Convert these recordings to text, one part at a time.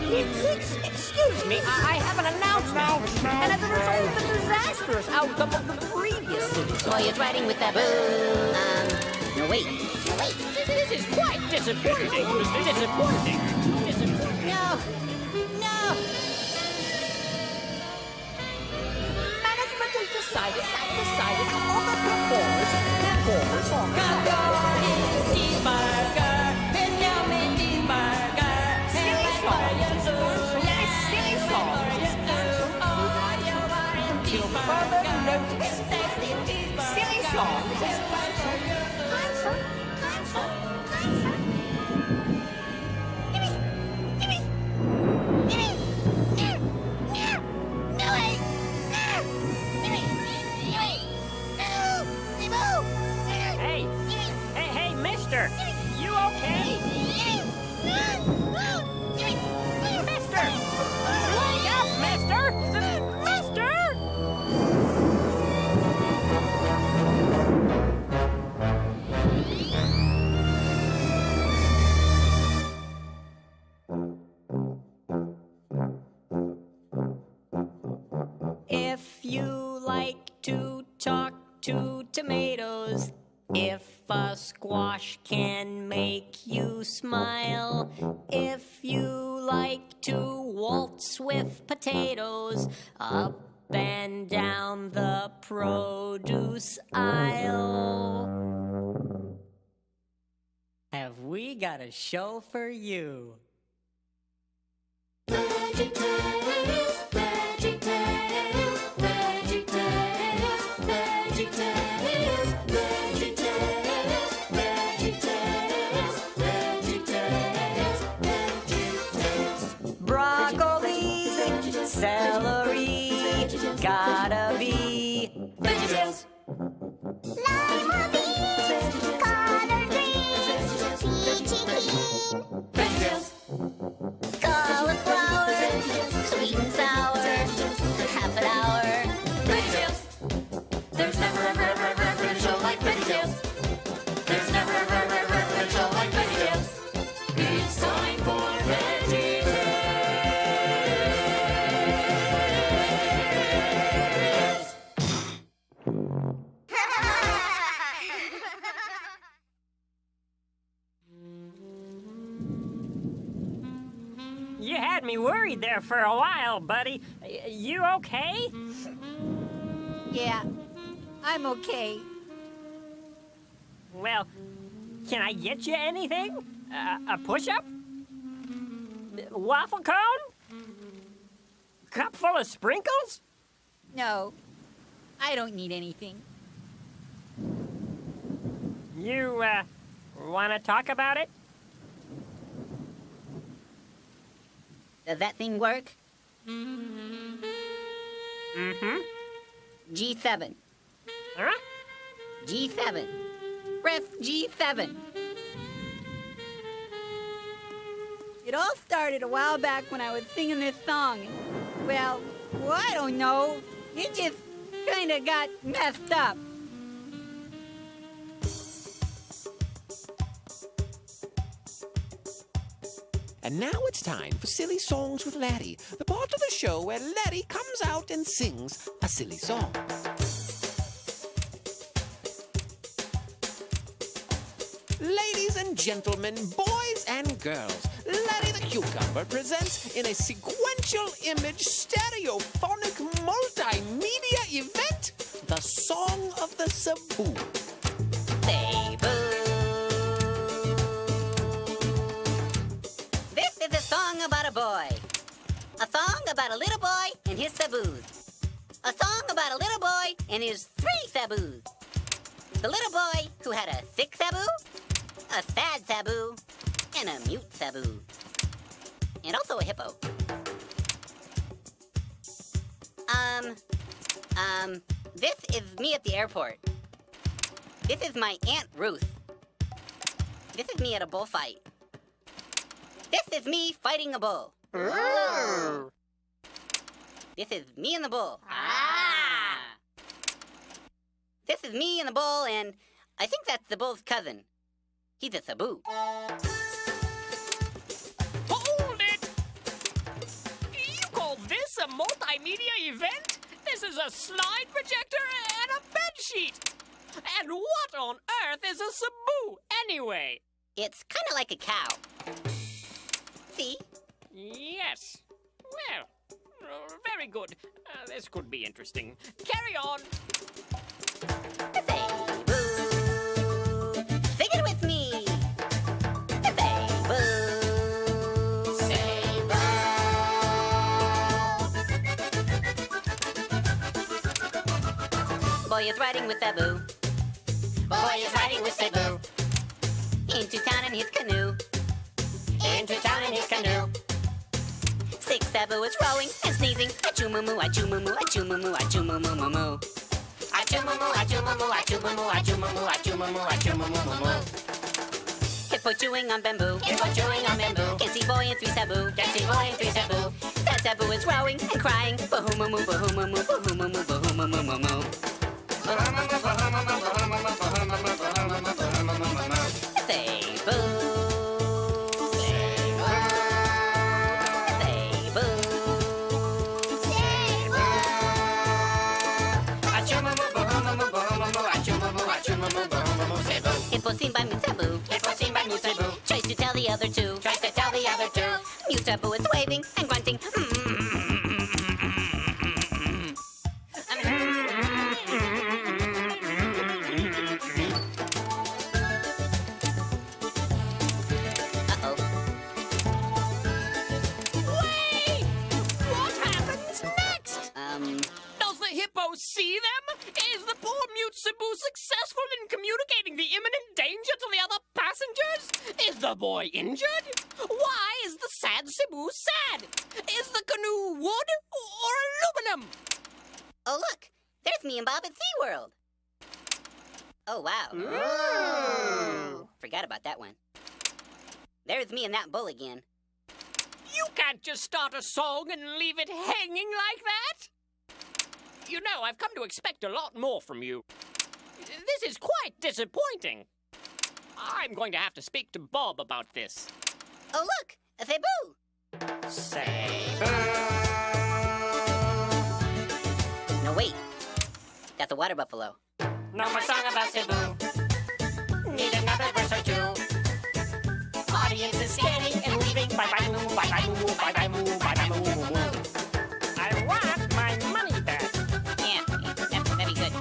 Excuse me, I have an announcement. And as a result of the disastrous outcome of the previous city. So you're riding with that boo. No, wait. This is quite disappointing. Disappointing. No. Management has decided all the performers. Hey, mister! You okay? Mister! Wake up, mister! Mister! If you like to talk to tomatoes, if a squash can make you smile, if you like to waltz with potatoes up and down the produce aisle, have we got a show for you? VeggieTales, VeggieTales, VeggieTales, VeggieTales, VeggieTales, VeggieTales, VeggieTales, VeggieTales. Broccoli, celery, gotta be VeggieTales. Lima beans, collard greens, peachy keen, VeggieTales. Cauliflower, sweet and sour, half an hour. VeggieTales. There's never a show like VeggieTales. There's never a show like VeggieTales. It's time for VeggieTales. You had me worried there for a while, buddy. You okay? Yeah, I'm okay. Well, can I get you anything? A push-up? Waffle cone? Cup full of sprinkles? No, I don't need anything. You, want to talk about it? Does that thing work? Mm-hmm. G7. Huh? G7. Press G7. It all started a while back when I was singing this song. Well, I don't know. It just kind of got messed up. And now it's time for Silly Songs with Laddie, the part of the show where Laddie comes out and sings a silly song. Ladies and gentlemen, boys and girls, Laddie the Cucumber presents in a sequential image stereophonic multimedia event the Song of the Sabu. Say boo. This is a song about a boy. A song about a little boy and his saboos. A song about a little boy and his 3 saboos. The little boy who had a sick sabu, a sad sabu, and a mute sabu. And also a hippo. This is me at the airport. This is my Aunt Ruth. This is me at a bullfight. This is me fighting a bull. This is me and the bull. This is me and the bull, and I think that's the bull's cousin. He's a sabu. Hold it! multimedia event? This is a slide projector and a bedsheet. And what on earth is a Cebu, anyway? It's kind of like a cow. See? Yes. Well, very good. This could be interesting. Carry on. Say boo. Sing it with me. Say boo. Say boo. Boy is riding with Sabu Boy is riding with Cebu into town in his canoe. into town in his canoe. Sick Sabu is rowing and sneezing. Achoo moo moo, achoo moo moo, achoo moo moo, achoo moo moo moo moo. Achoo moo moo, achoo moo moo, achoo moo moo, achoo moo moo, achoo moo moo, achoo moo moo moo moo. Hippo chewing on bamboo. Hippo chewing on bamboo. Can see boy in three Sabu. Can see boy in three Cebu. Sad Sabu is rowing and crying. Bahoo moo moo, bahoo moo moo, bahoo moo moo, bahoo moo moo moo moo. Say boo. Say boo. Achoo moo moo, bahoo moo moo, bahoo moo moo, achoo moo moo, achoo moo moo, bahoo moo moo, Cebu. Hippo seen by Mute Sabu. Hippo seen by Mute Cebu. Tries to tell the other two. Tries to tell the other two. Mute Sabu is waving and grunting. Uh-oh. Wait! What happens next? Does the hippo see them? Is the poor mute Cebu successful in communicating the imminent danger to the other passengers? Is the boy injured? Why is the sad Cebu sad? Is the canoe wood or aluminum? Oh, look. There's me and Bob at SeaWorld. Oh, wow. Forgot about that one. There's me and that bull again. You can't just start a song and leave it hanging like that. You know, I've come to expect a lot more from you. This is quite disappointing. I'm going to have to speak to Bob about this. Oh, look. A Cebu. Say No, wait. That's a water buffalo. No more song about Cebu. Need another verse or two. Audience is scanning and leaving. Bye bye moo, bye bye moo, bye bye moo, bye bye moo, moo, moo. I want my money back. Yeah, that'd be good.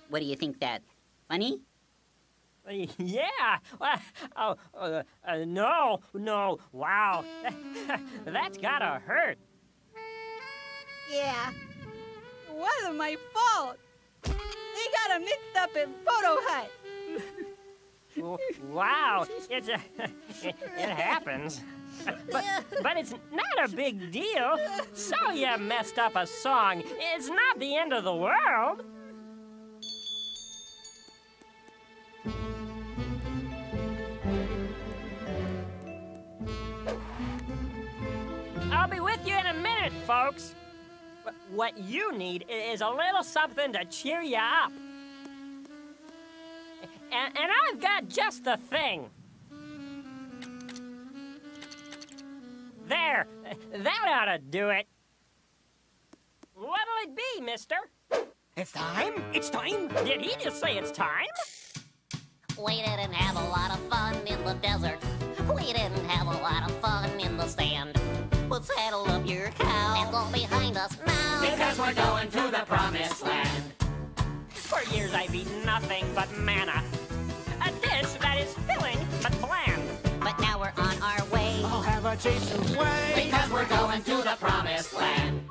What do you think, that funny? Yeah. No. Wow. That's gotta hurt. Yeah. It wasn't my fault. They got him mixed up in Photo Hut. Wow. It happens. But it's not a big deal. So you messed up a song. It's not the end of the world. I'll be with you in a minute, folks. What you need is a little something to cheer you up. And I've got just the thing. There, that ought to do it. What'll it be, mister? It's time? It's time? Did he just say it's time? We didn't have a lot of fun in the desert. We didn't have a lot of fun in the sand. But saddle up your cow and go behind us now. Because we're going to the promised land. For years I've eaten nothing but manna. A dish that is filling but bland. But now we're on our way. I'll have a taste of way. Because we're going to the promised land.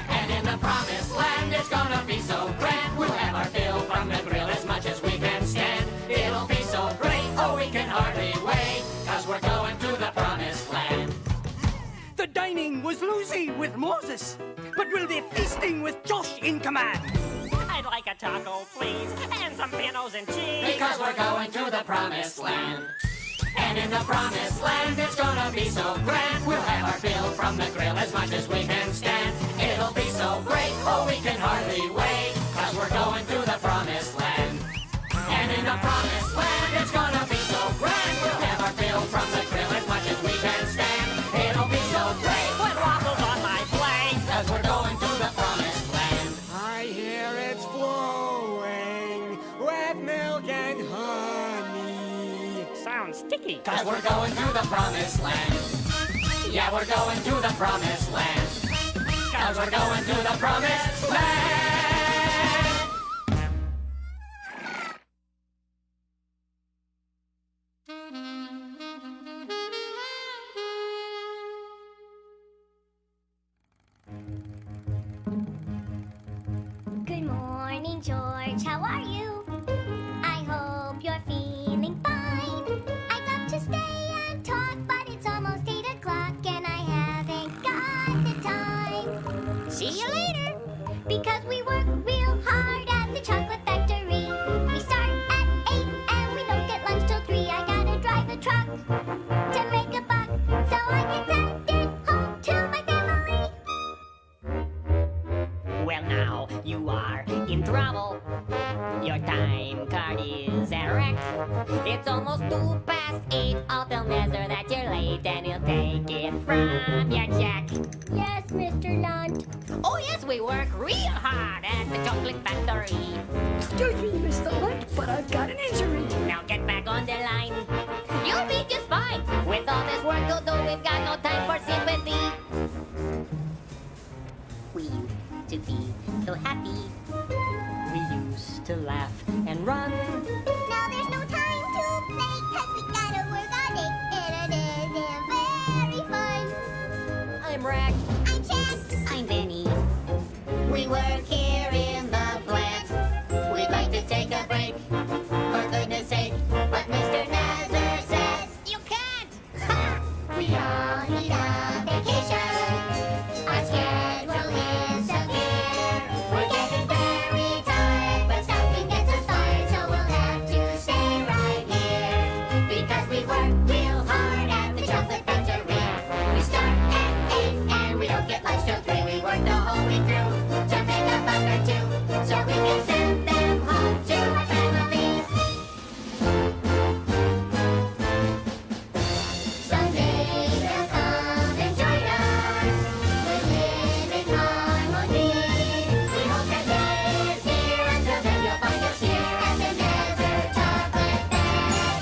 And in the promised land, it's gonna be so grand. We'll have our fill from the grill as much as we can stand. It'll be so great, oh, we can hardly wait. Cause we're going to the promised land. The dining was loosey with Moses, but we'll be feasting with Josh in command. I'd like a taco, please, and some pinos and cheese. Because we're going to the promised land. And in the promised land, it's gonna be so grand. We'll have our fill from the grill as much as we can stand. It'll be so great, oh, we can hardly wait. Cause we're going to the promised land. And in the promised sticky. Cause we're going to the promised land. Yeah, we're going to the promised land. Cause we're going to the promised land. Good morning, George. How are you? I hope you're feeling fine. I'd love to stay and talk, but it's almost 8 o'clock and I haven't got the time. See you later. Because we work real hard at the chocolate factory. We start at 8 and we don't get lunch till 3. I gotta drive a truck to make a buck so I can send it home to my family. Well, now you are in trouble. Your time card is a wreck. It's almost 8:02. I'll tell Nezzer that you're late and he'll take it from your check. Yes, Mr. Lunt. Oh, yes, we work real hard at the chocolate factory. Excuse me, Mr. Lunt, but I've got an injury. Now get back on the line. You'll be just fine. With all this work to do, we've got no time for sympathy. We used to be so happy. We used to laugh and run. Now there's no time to play, cause we gotta work on it. And it isn't very fun. I'm Rack. I'm Chad. I'm Benny. We work here in the plant. We'd like to take a break, for goodness sake. But Mr. Nazar says, You can't! We all need a vacation. Our schedule is severe. We're getting very tired, but stopping gets us fired, so we'll have to stay right here. because we work real hard at the chocolate factory. We start at 8 and we don't get lunch till 3. We work the whole week through to make a buck or two, so we can send them home to our families. Someday they'll come and join us. We live in harmony. We hope that live here. Until then you'll find us here at the Nether Chocolate Factory.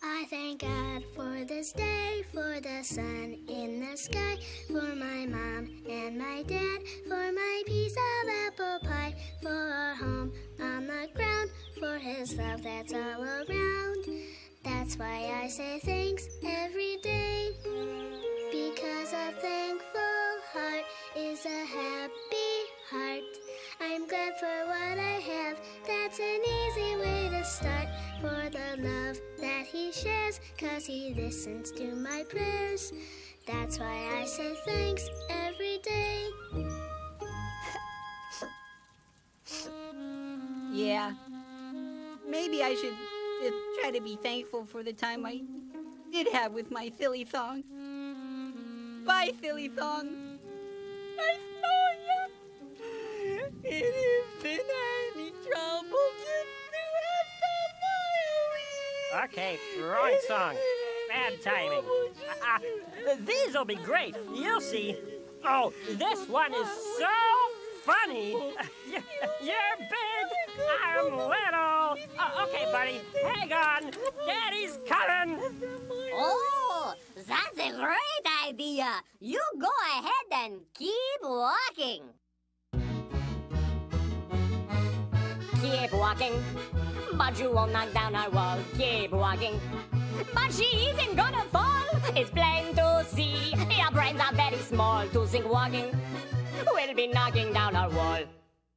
I thank God for this day, for the sun in the sky, for my mom and my dad, for my piece of apple pie, for our home on the ground, for his love that's all around. That's why I say thanks every day, because a thankful heart is a happy heart. I'm glad for what I have, that's an easy way to start. For the love that he shares, cause he listens to my prayers. That's why I say thanks every day. Yeah. Maybe I should just try to be thankful for the time I did have with my silly songs. Bye, silly songs. I saw ya. It isn't any trouble just to have somebody. Okay, wrong song. Bad timing. These'll be great. You'll see. Oh, this one is so funny. You're big. I'm little. Okay, buddy. Hang on. Daddy's coming. Oh, that's a great idea. You go ahead and keep walking. Keep walking, but you won't knock down our wall. Keep walking, but she isn't gonna fall. It's plain to see your brains are very small. To think walking will be knocking down our wall.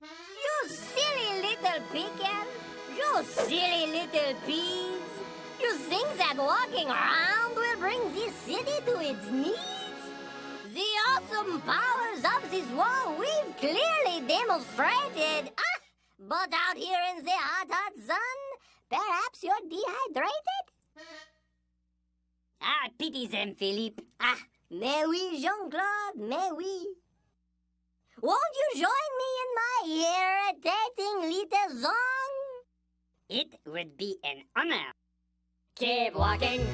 You silly little pecan. You silly little peas. You think that walking around will bring this city to its knees? The awesome powers of this wall we've clearly demonstrated. But out here in the hot, hot sun, perhaps you're dehydrated? Pity them, Philippe. Mais oui, Jean-Claude, mais oui. Won't you join me in my irritating little song? It would be an honor. Keep walking,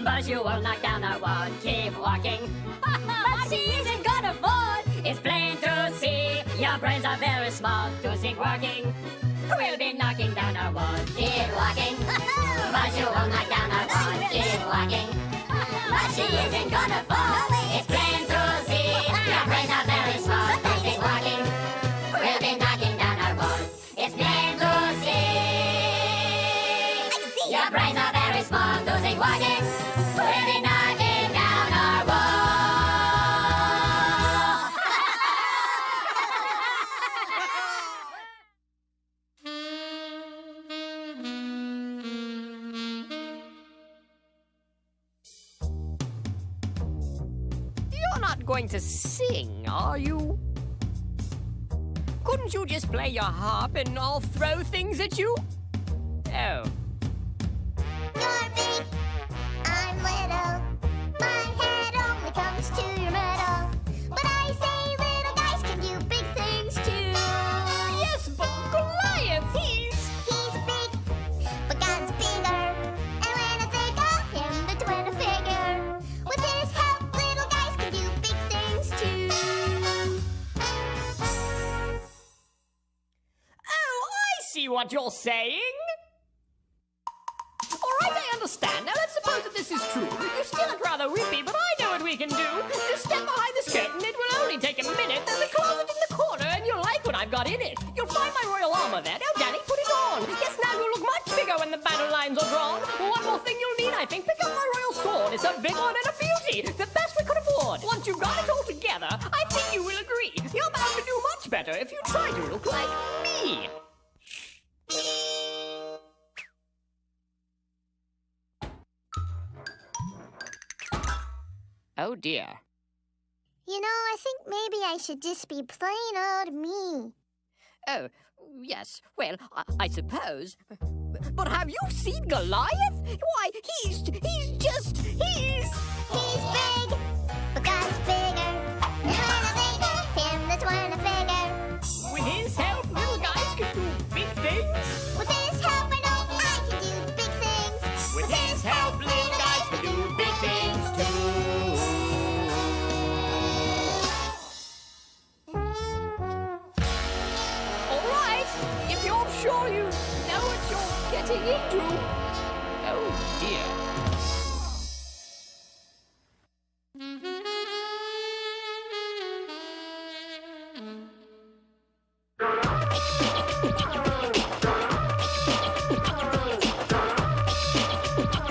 but you will knock down our wall. Keep walking, but she isn't gonna fall. It's plain to see your brains are very small. To keep walking, we'll be knocking down our wall. Keep walking, but you will knock down our wall. Keep walking, but she isn't gonna fall. It's plain to see your brains are very small. To keep walking, we'll be knocking down our wall. It's plain to see your brains are very small. To keep walking, we'll be knocking down our wall. You're not going to sing, are you? Couldn't you just play your harp and I'll throw things at you? Oh. You're big, I'm little. My head only comes to your middle. But I say little guys can do big things too. Yes, but Goliath, he's He's big, but God's bigger. And when I think of him, the twin figure. With his help, little guys can do big things too. Oh, I see what you're saying. All right, I understand. Now let's suppose that this is true. You still look rather weepy, but I know what we can do. Just step behind this curtain. It will only take a minute. There's a closet in the corner, and you'll like what I've got in it. You'll find my royal armor there. Now, Danny, put it on. Yes, now you'll look much bigger when the battle lines are drawn. One more thing you'll need, I think. Pick up my royal sword. It's a big one and a beauty. The best we could afford. Once you've got it all together, I think you will agree. You're bound to do much better if you try to look like me. Oh, dear. You know, I think maybe I should just be plain old me. Oh, yes. Well, I suppose. But have you seen Goliath? Why, he's just. He's big, but God's bigger. And when I think of him, that's when I figure. With his help, little guys can do big things. With his help, I know I can do big things. With his help, little guys can do big things too. All right, if you're sure you know what you're getting into. Oh, dear.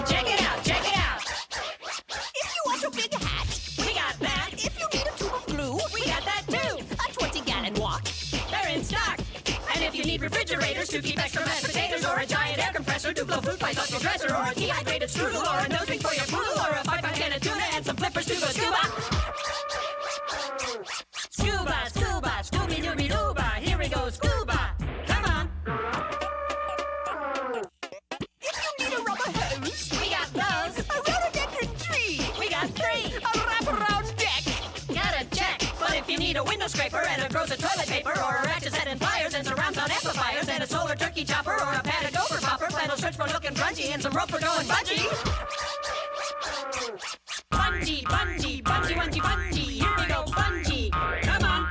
Check it out, check it out. If you want a big hat, we got that. If you need a tube of glue, we got that too. A 20-gallon wok, they're in stock. And if you need refrigerators to keep extra mashed potatoes, or a giant air compressor to blow food pipes off your dresser, or a dehydrated strudel, or a nose ring for your poodle, or a 5-pound can of tuna and some flippers to go scuba. Scuba, scuba, scooby-dooby-dooba. Here we go, scuba. Come on. If you need a rubber hose, we got those. A rhododendron tree, we got 3. A wraparound deck, gotta check. But if you need a window scraper and a gross of toilet paper, or a ratchet set and pliers and surround sound amplifiers and a solar turkey chopper, or a padded gopher popper, flannel shirts for looking grungy and some rope for going bungee. Bungee, bungee, bungee, bungee, bungee. Here we go, bungee. Come on.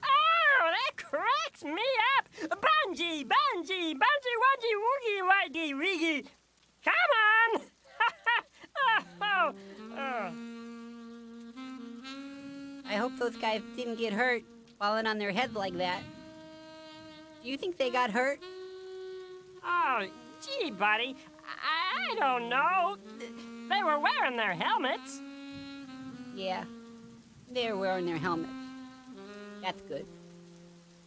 Oh, that cracks me up. Bungee, bungee, bungee, wungee, woogie, wuggy, wiggy. Come on. I hope those guys didn't get hurt falling on their heads like that. Do you think they got hurt? Oh, gee, buddy. I don't know. They were wearing their helmets. Yeah, they're wearing their helmets. That's good.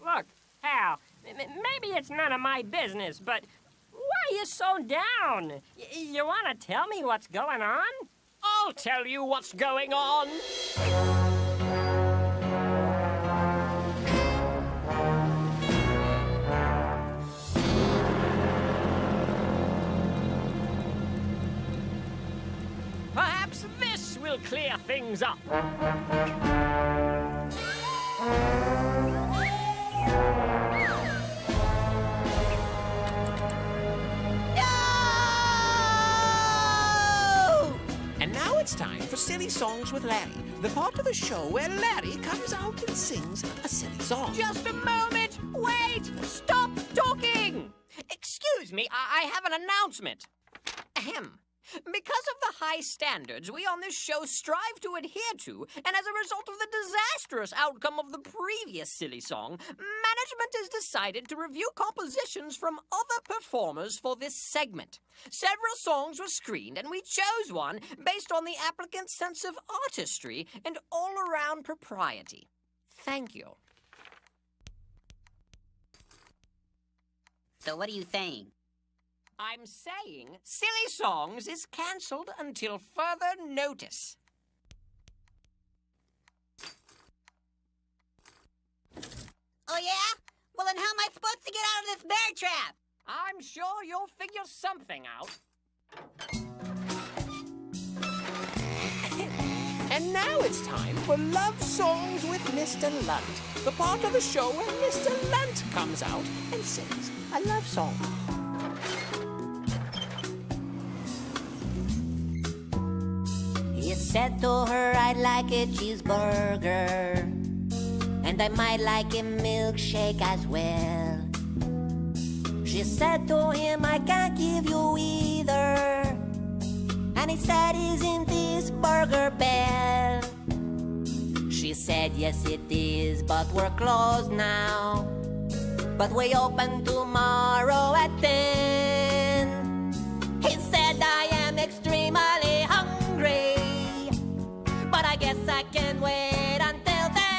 Look, Hal, maybe it's none of my business, but why are you so down? You want to tell me what's going on? I'll tell you what's going on. Perhaps this will clear things up. it's time for Silly Songs with Larry, the part of the show where Larry comes out and sings a silly song. Just a moment! Wait! Stop talking! Excuse me, I have an announcement. Ahem. Because of the high standards we on this show strive to adhere to, and as a result of the disastrous outcome of the previous silly song, management has decided to review compositions from other performers for this segment. Several songs were screened, and we chose one based on the applicant's sense of artistry and all-around propriety. Thank you. So what are you saying? I'm saying Silly Songs is cancelled until further notice. Oh, yeah? Well, then how am I supposed to get out of this bear trap? I'm sure you'll figure something out. And now it's time for Love Songs with Mr. Lunt, the part of the show where Mr. Lunt comes out and sings a love song. He said to her, I'd like a cheeseburger, and I might like a milkshake as well. She said to him, I can't give you either, and he said, isn't this Burger Bell? She said, yes it is, but we're closed now, but we open tomorrow at 10. He said, I am extremely hungry, but I guess I can wait until then.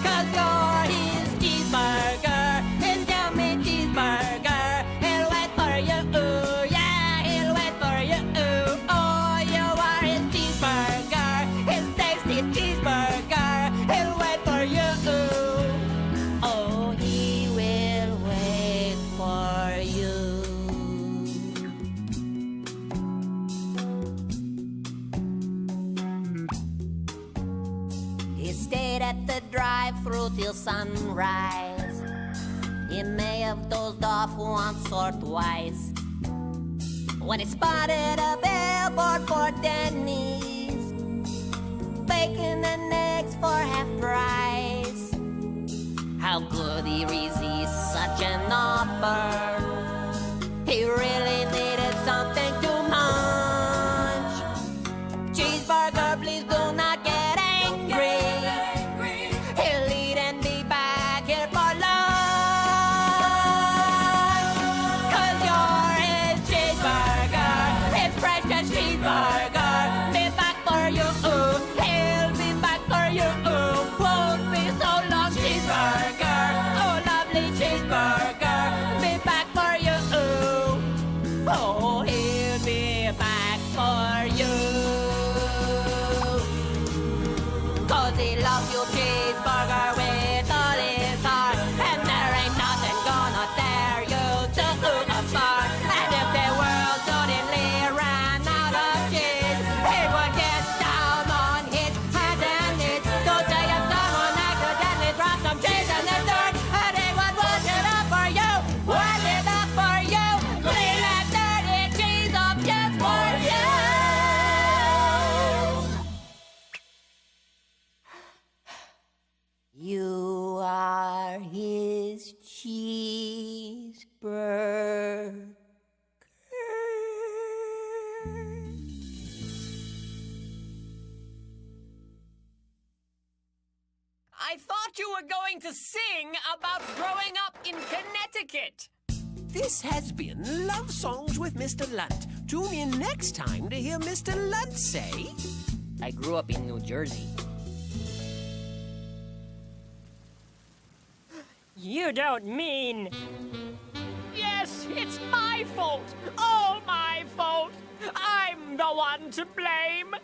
'Cause you're his cheeseburger, his yummy cheeseburger. He'll wait for you, ooh, yeah, he'll wait for you, ooh. Oh, you are his cheeseburger, his tasty cheeseburger. He'll wait for you, ooh. Oh, he will wait for you. He stayed at the drive-thru till sunrise. He may have dozed off once or twice when he spotted a billboard for Denny's, bacon and eggs for half price. How could he resist such an offer? He really needed something to munch. Cheeseburger, please do not get angry. He'll eat and be back here for lunch. 'Cause you're his cheeseburger, his precious cheeseburger. Be back for you, ooh. He'll be back for you, ooh. Won't be so long, cheeseburger. Oh, lovely cheeseburger. Be back for you, ooh. Oh, he'll be back for you. 'Cause he loves you, cheeseburger, with all his heart. And there ain't nothing gonna tear you two apart. And if the world suddenly ran out of cheese, he would get down on his hands and knees to say if someone accidentally dropped some cheese in the dirt, and he would wash it up for you, wash it up for you, clean that dirty cheese up just for you. You are his cheeseburger. I thought you were going to sing about growing up in Connecticut. This has been Love Songs with Mr. Lunt. Tune in next time to hear Mr. Lunt say... I grew up in New Jersey. You don't mean... Yes, it's my fault. All my fault. I'm the one to blame.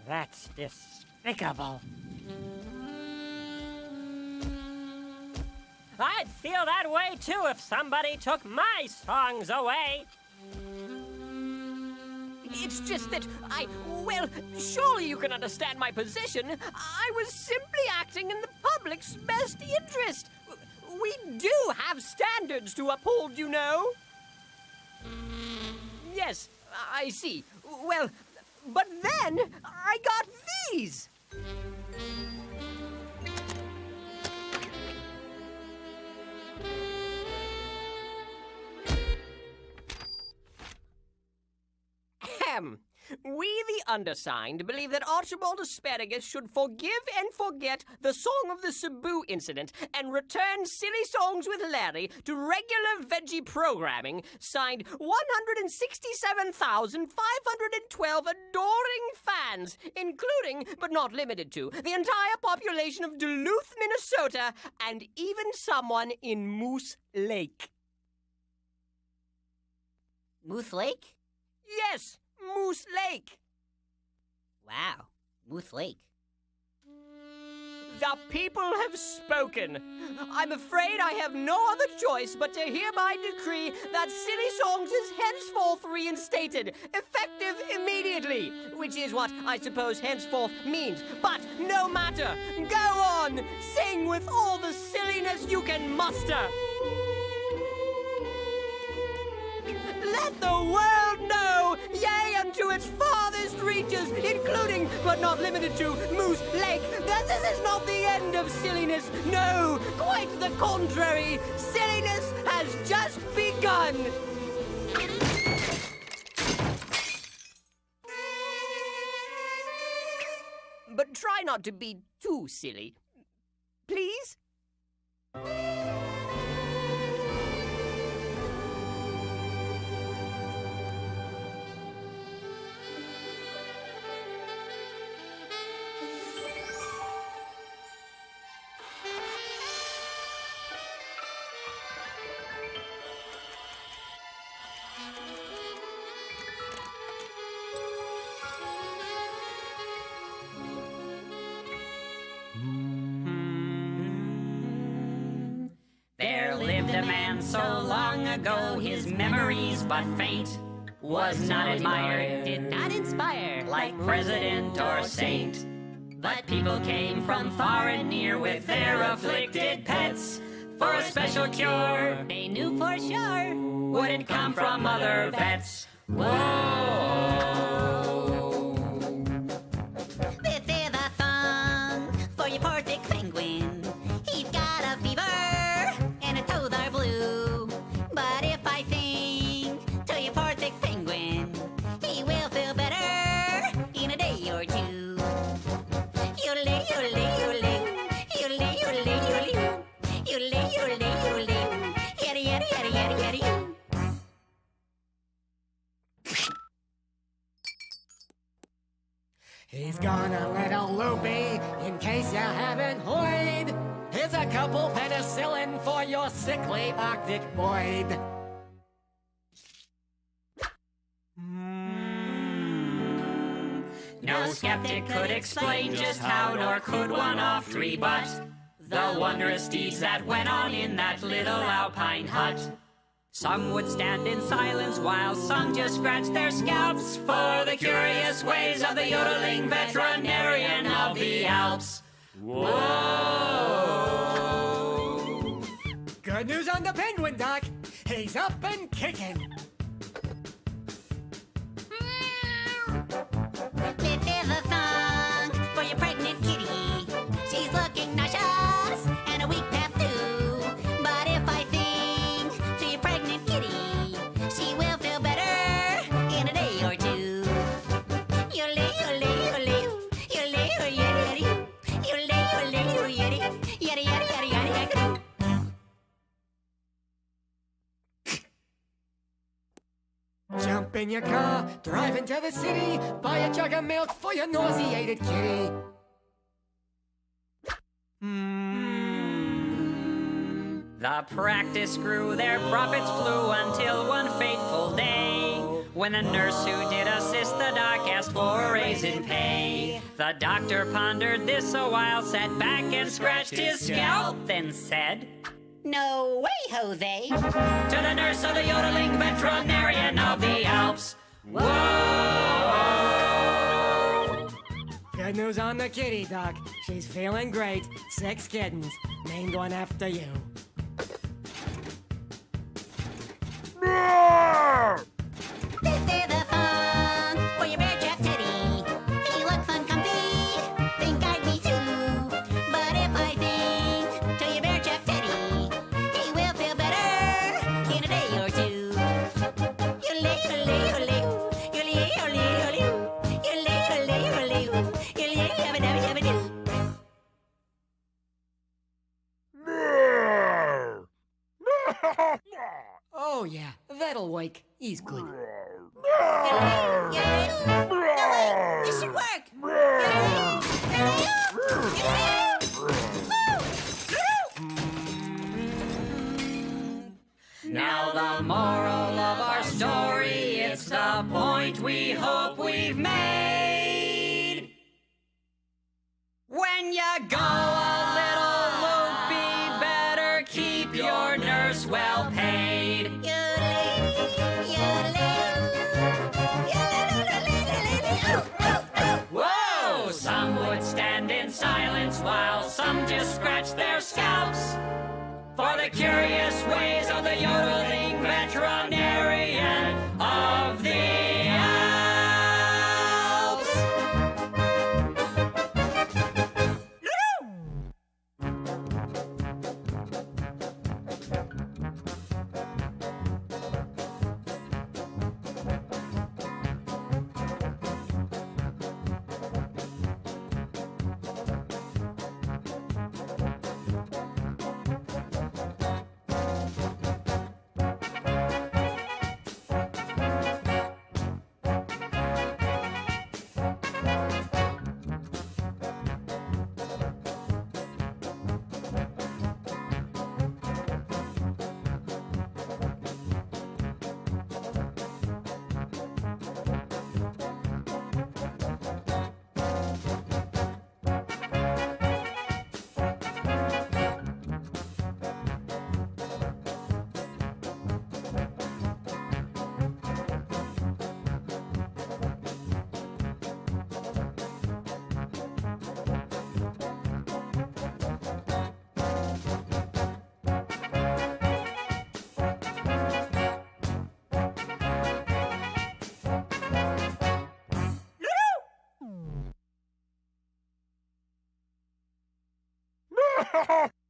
That's despicable. I'd feel that way too if somebody took my songs away. It's just that well, surely you can understand my position. I was simply acting in the public's best interest. We do have standards to uphold, you know. yes, I see. Well, but then I got these. Ahem. We, the undersigned, believe that Archibald Asparagus should forgive and forget the Song of the Cebu incident and return Silly Songs with Larry to regular veggie programming, signed 167,512 adoring fans, including, but not limited to, the entire population of Duluth, Minnesota, and even someone in Moose Lake. Moose Lake? Yes! Moose Lake. Wow, Moose Lake. The people have spoken. I'm afraid I have no other choice but to hereby decree that Silly Songs is henceforth reinstated, effective immediately, which is what I suppose henceforth means. But no matter. Go on, sing with all the silliness you can muster. Let the world know, yea, unto its farthest reaches, including, but not limited to, Moose Lake, that this is not the end of silliness. No, quite the contrary. Silliness has just begun. But try not to be too silly. Please? There lived a man so long ago, his memories but faint. Was not admired, did not inspire, like president or saint. But people came from far and near with their afflicted pets for a special cure. They knew for sure wouldn't come from other vets. Whoa! This is a song for your poor thick penguin. He's got a fever and his toes are blue. But if I sing to your poor thick penguin, he will feel better in a day or two. Yodelay, yodelay, yodelay, yodelay, yodelay, yodelay, yodelay, yodelay, yodelay, yada yada yada yada yada yada. He's gone a little loopy, in case you haven't heard. Here's a couple penicillin for your sickly Arctic Boyd. No skeptic could explain just how, nor could one oft rebut the wondrous deeds that went on in that little alpine hut. Some would stand in silence while some just scratched their scalps for the curious ways of the yodeling veterinarian of the Alps. Whoa! Good news on the penguin, Doc. He's up and kicking. This is a song for your pregnant kitty. She's looking nauseous and a weak tattoo. But if I sing to your pregnant kitty, she will feel better in a day or two. Yodelay, yodelay, yodelay, yodelay, yodelay, yodelay, yodelay, yodelay, yada yada yada yada yada. Jump in your car, drive into the city, buy a jug of milk for your nauseated kitty. The practice grew, their profits flew until one fateful day, when the nurse who did assist the doc asked for a raise in pay. The doctor pondered this a while, sat back and scratched his scalp, then said, No way, Jose. to the nurse of the yodeling veterinarian of the Alps. Whoa! Good news on the kitty, Doc. She's feeling great. 6 kittens, named one after you. This is It'll work. He's good. This should work. Now the moral of our story, it's the point we hope we've made. When you go a little loopy, better keep your nurse well paid. Whoa! Some would stand in silence while some just scratch their scalps. For the curious ways of the yodeling veterinarian of the Alps. Ha ha!